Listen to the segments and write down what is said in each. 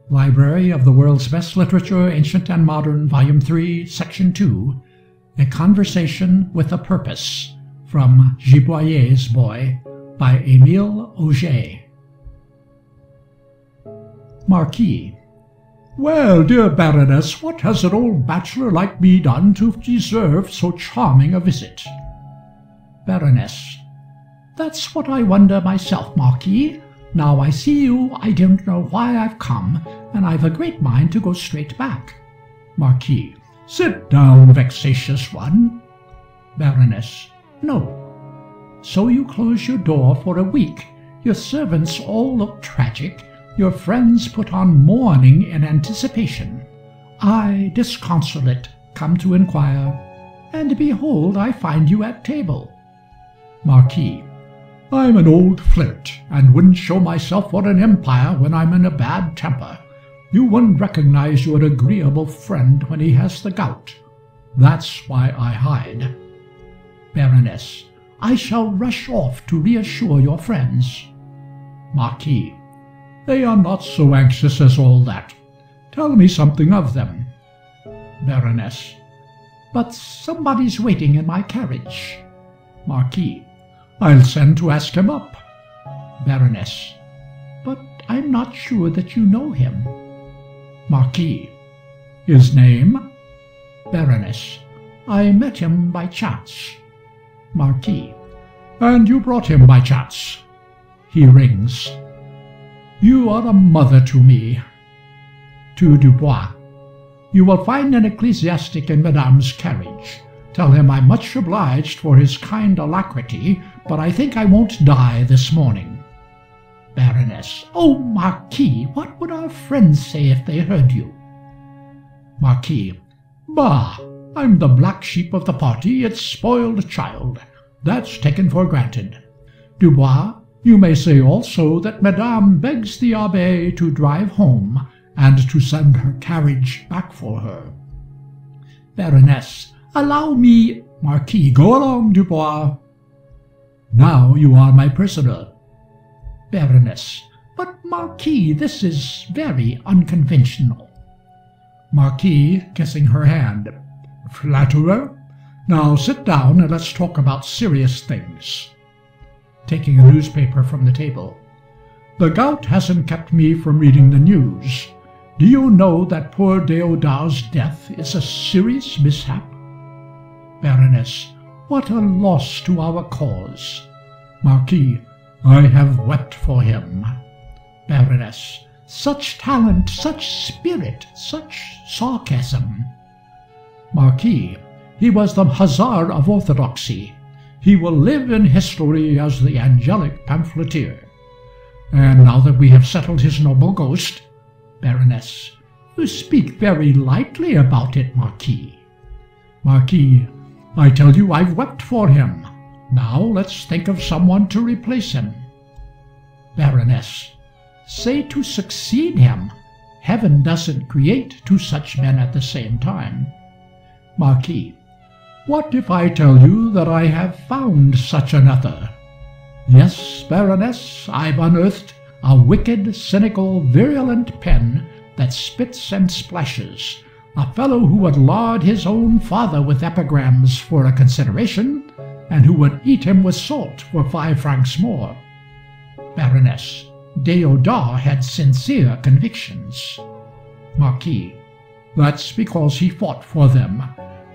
Library of the World's Best Literature, Ancient and Modern, Volume 3, Section 2, A Conversation with a Purpose, from Giboyer's Boy, by Émile Auger. Marquis. Well, dear Baroness, what has an old bachelor like me done to deserve so charming a visit? Baroness. That's what I wonder myself, Marquis. Now I see you, I don't know why I've come, and I've a great mind to go straight back. Marquis. Sit down, vexatious one. Baroness. No. So you close your door for a week. Your servants all look tragic. Your friends put on mourning in anticipation. I, disconsolate, come to inquire, and behold, I find you at table. Marquis. I'm an old flirt, and wouldn't show myself for an empire when I'm in a bad temper. You wouldn't recognize your agreeable friend when he has the gout. That's why I hide. Baroness. I shall rush off to reassure your friends. Marquis. They are not so anxious as all that. Tell me something of them. Baroness. But somebody's waiting in my carriage. Marquis. I'll send to ask him up. Baroness. But I'm not sure that you know him. Marquis. His name? Baroness. I met him by chance. Marquis. And you brought him by chance. He rings. You are a mother to me. To Dubois. You will find an ecclesiastic in Madame's carriage. Tell him I'm much obliged for his kind alacrity, but I think I won't die this morning. Baroness. Oh, Marquis, what would our friends say if they heard you? Marquis. Bah! I'm the black sheep of the party, its spoiled child. That's taken for granted. Dubois, you may say also that Madame begs the Abbé to drive home, and to send her carriage back for her. Baroness. Allow me. Marquis. Go along, Dubois. Now you are my prisoner. Baroness. But, Marquis, this is very unconventional. Marquis, kissing her hand. Flatterer. Now sit down and let's talk about serious things. Taking a newspaper from the table. The gout hasn't kept me from reading the news. Do you know that poor Deodat's death is a serious mishap? Baroness. What a loss to our cause. Marquis. I have wept for him. Baroness. Such talent, such spirit, such sarcasm. Marquis. He was the Hussar of orthodoxy. He will live in history as the angelic pamphleteer. And now that we have settled his noble ghost. Baroness. You speak very lightly about it, Marquis. Marquis. I tell you I've wept for him. Now let's think of someone to replace him. Baroness. Say to succeed him. Heaven doesn't create two such men at the same time. Marquis. What if I tell you that I have found such another? Yes, Baroness, I've unearthed a wicked, cynical, virulent pen that spits and splashes, a fellow who would lard his own father with epigrams for a consideration, and who would eat him with salt for 5 francs more. Baroness. Deodat had sincere convictions. Marquis. That's because he fought for them.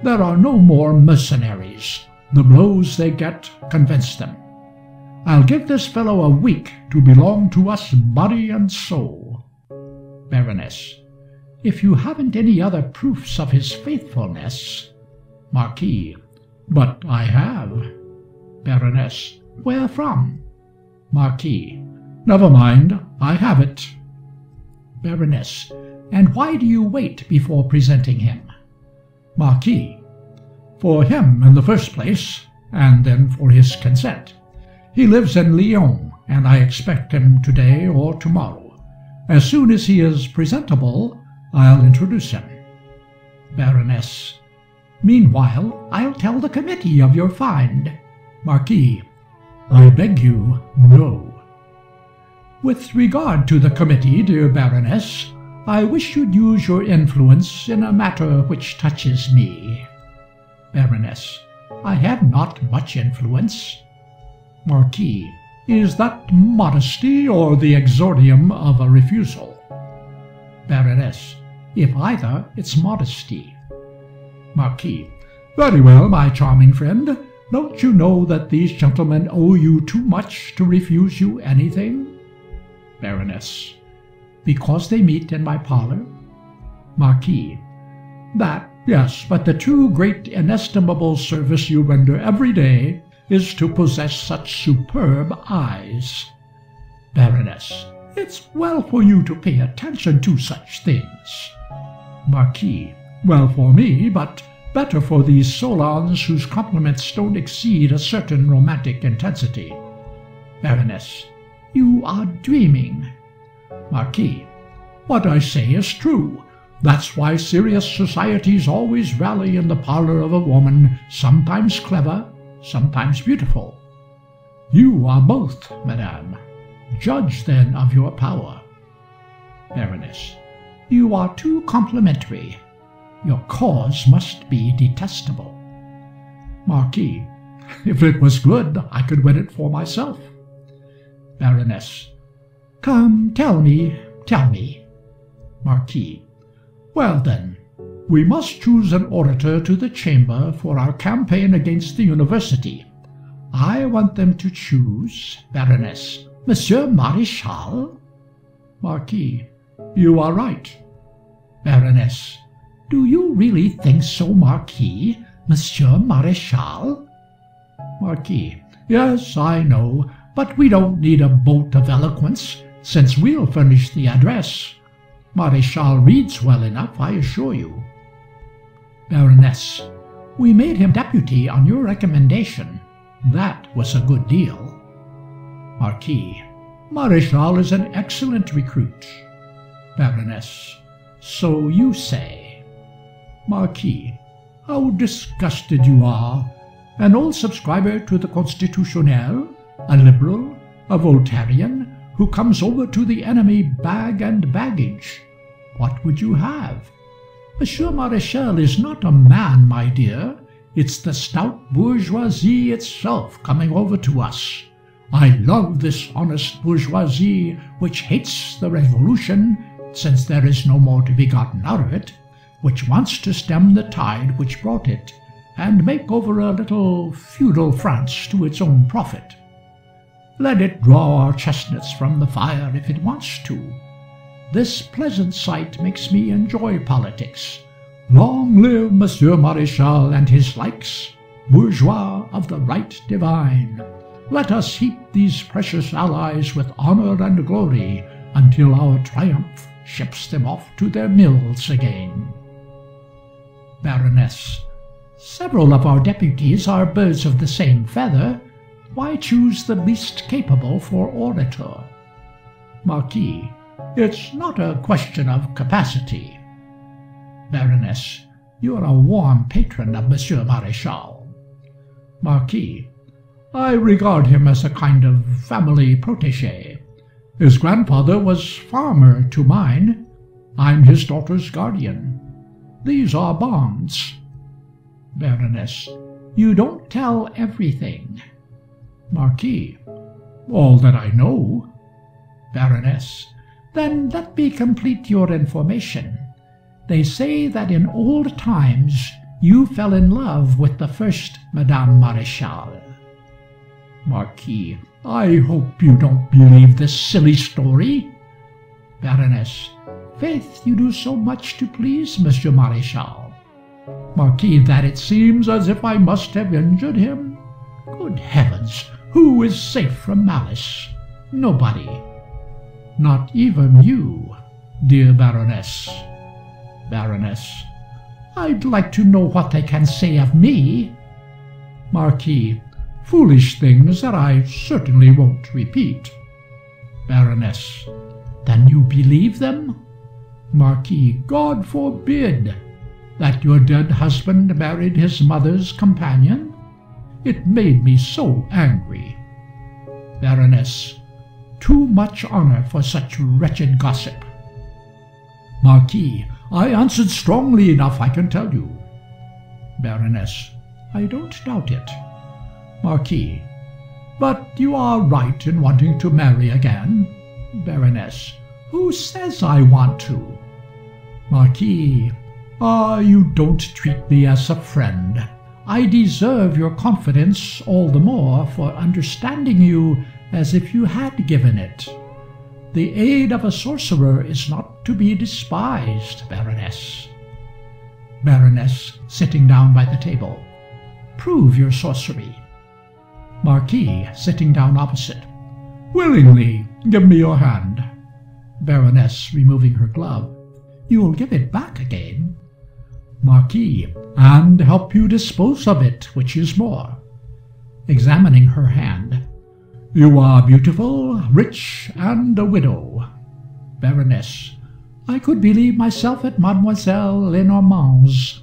There are no more mercenaries. The blows they get convince them. I'll give this fellow a week to belong to us body and soul. Baroness. If you haven't any other proofs of his faithfulness. Marquis. But I have. Baroness. Where from? Marquis. Never mind, I have it. Baroness. And why do you wait before presenting him? Marquis. For him in the first place, and then for his consent. He lives in Lyon, and I expect him today or tomorrow. As soon as he is presentable, I'll introduce him. Baroness. Meanwhile, I'll tell the committee of your find. Marquis. I beg you, no. With regard to the committee, dear Baroness, I wish you'd use your influence in a matter which touches me. Baroness. I have not much influence. Marquis. Is that modesty or the exordium of a refusal? Baroness. If either, it's modesty. Marquis. Very well, my charming friend. Don't you know that these gentlemen owe you too much to refuse you anything? Baroness. Because they meet in my parlor? Marquis. That, yes, but the true great inestimable service you render every day is to possess such superb eyes. Baroness. It's well for you to pay attention to such things. Marquis. Well for me, but better for these Solons whose compliments don't exceed a certain romantic intensity. Baroness. You are dreaming. Marquis. What I say is true. That's why serious societies always rally in the parlor of a woman, sometimes clever, sometimes beautiful. You are both, madame. Judge, then, of your power. Baroness. You are too complimentary. Your cause must be detestable. Marquis. If it was good, I could win it for myself. Baroness. Come, tell me, tell me. Marquis. Well, then, we must choose an orator to the chamber for our campaign against the university. I want them to choose, Baroness, Monsieur Maréchal? Marquis. You are right. Baroness. Do you really think so, Marquis, Monsieur Maréchal? Marquis. Yes, I know, but we don't need a bolt of eloquence, since we'll furnish the address. Maréchal reads well enough, I assure you. Baroness. We made him deputy on your recommendation. That was a good deal. Marquis. Maréchal is an excellent recruit. Baroness. So you say. Marquis. How disgusted you are! An old subscriber to the Constitutionnel, a liberal, a Voltairian, who comes over to the enemy bag and baggage. What would you have? Monsieur Maréchal is not a man, my dear. It's the stout bourgeoisie itself coming over to us. I love this honest bourgeoisie which hates the revolution, since there is no more to be gotten out of it, which wants to stem the tide which brought it, and make over a little feudal France to its own profit. Let it draw our chestnuts from the fire if it wants to. This pleasant sight makes me enjoy politics. Long live Monsieur Maréchal and his likes, bourgeois of the right divine. Let us heap these precious allies with honor and glory until our triumph ships them off to their mills again. Baroness. Several of our deputies are birds of the same feather. Why choose the least capable for orator? Marquis. It's not a question of capacity. Baroness. You're a warm patron of Monsieur Maréchal. Marquis. I regard him as a kind of family protégé. His grandfather was farmer to mine. I'm his daughter's guardian. These are bonds. Baroness. You don't tell everything. Marquis. All that I know. Baroness. Then let me complete your information. They say that in old times you fell in love with the first Madame Maréchal. Marquis. I hope you don't believe this silly story. Baroness. Faith, you do so much to please Monsieur Maréchal. Marquis. That it seems as if I must have injured him. Good heavens, who is safe from malice? Nobody. Not even you, dear Baroness. Baroness. I'd like to know what they can say of me. Marquis. Foolish things that I certainly won't repeat. Baroness. Then you believe them? Marquis. God forbid! That your dead husband married his mother's companion? It made me so angry. Baroness. Too much honor for such wretched gossip. Marquis. I answered strongly enough, I can tell you. Baroness. I don't doubt it. Marquis. But you are right in wanting to marry again. Baroness. Who says I want to? Marquis. You don't treat me as a friend. I deserve your confidence all the more for understanding you as if you had given it. The aid of a sorcerer is not to be despised, Baroness. Baroness, sitting down by the table. Prove your sorcery. Marquis, sitting down opposite. Willingly. Give me your hand. Baroness, removing her glove. You'll give it back again. Marquis, and help you dispose of it, which is more. Examining her hand. You are beautiful, rich, and a widow. Baroness. I could believe myself at Mademoiselle Lenormand's.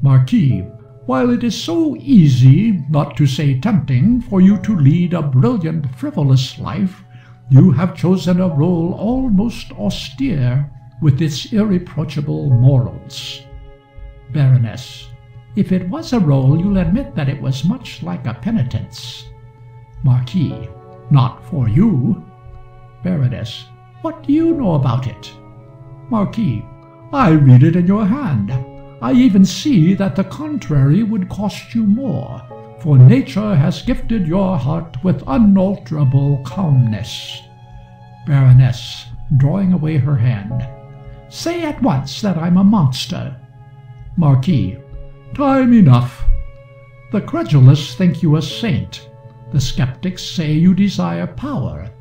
Marquis. While it is so easy, not to say tempting, for you to lead a brilliant, frivolous life, you have chosen a role almost austere, with its irreproachable morals. Baroness. If it was a role, you'll admit that it was much like a penitence. Marquis. Not for you. Baroness. What do you know about it? Marquis. I read it in your hand. I even see that the contrary would cost you more, for nature has gifted your heart with unalterable calmness. Baroness, drawing away her hand. Say at once that I'm a monster. Marquis. Time enough. The credulous think you a saint. The skeptics say you desire power.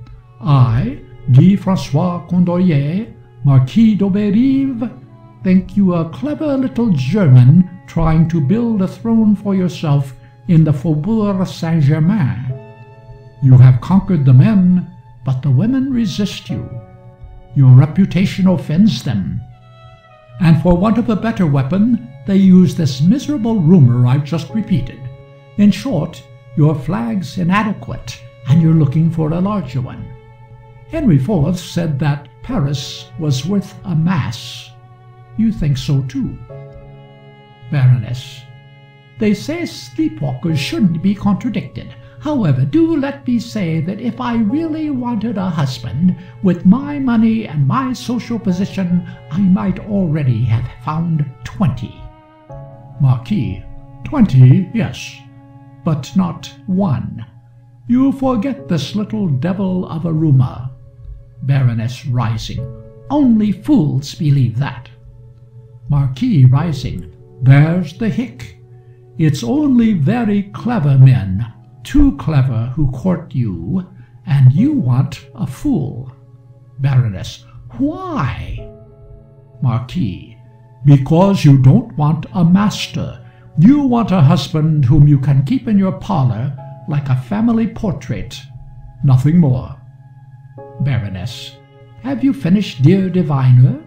I, Guy Francois Condorcet, Marquis d'Auberive, think you a clever little German trying to build a throne for yourself in the Faubourg Saint-Germain. You have conquered the men, but the women resist you. Your reputation offends them. And for want of a better weapon, they use this miserable rumor I've just repeated. In short, your flag's inadequate, and you're looking for a larger one. Henry IV said that Paris was worth a mass. You think so too. Baroness. They say sleepwalkers shouldn't be contradicted. However, do let me say that if I really wanted a husband, with my money and my social position, I might already have found 20. Marquis. 20, yes, but not one. You forget this little devil of a rumor. Baroness, rising. Only fools believe that. Marquis, rising. There's the hick. It's only very clever men, too clever, who court you, and you want a fool. Baroness. Why? Marquis. Because you don't want a master. You want a husband whom you can keep in your parlor like a family portrait. Nothing more. Baroness. Have you finished, dear diviner?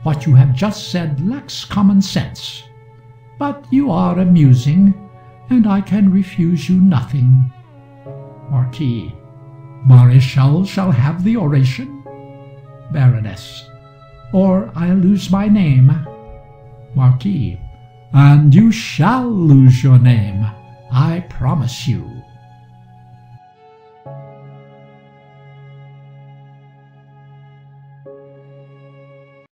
What you have just said lacks common sense. But you are amusing, and I can refuse you nothing. Marquis. Maréchal shall have the oration. Baroness. Or I'll lose my name. Marquis. And you shall lose your name, I promise you.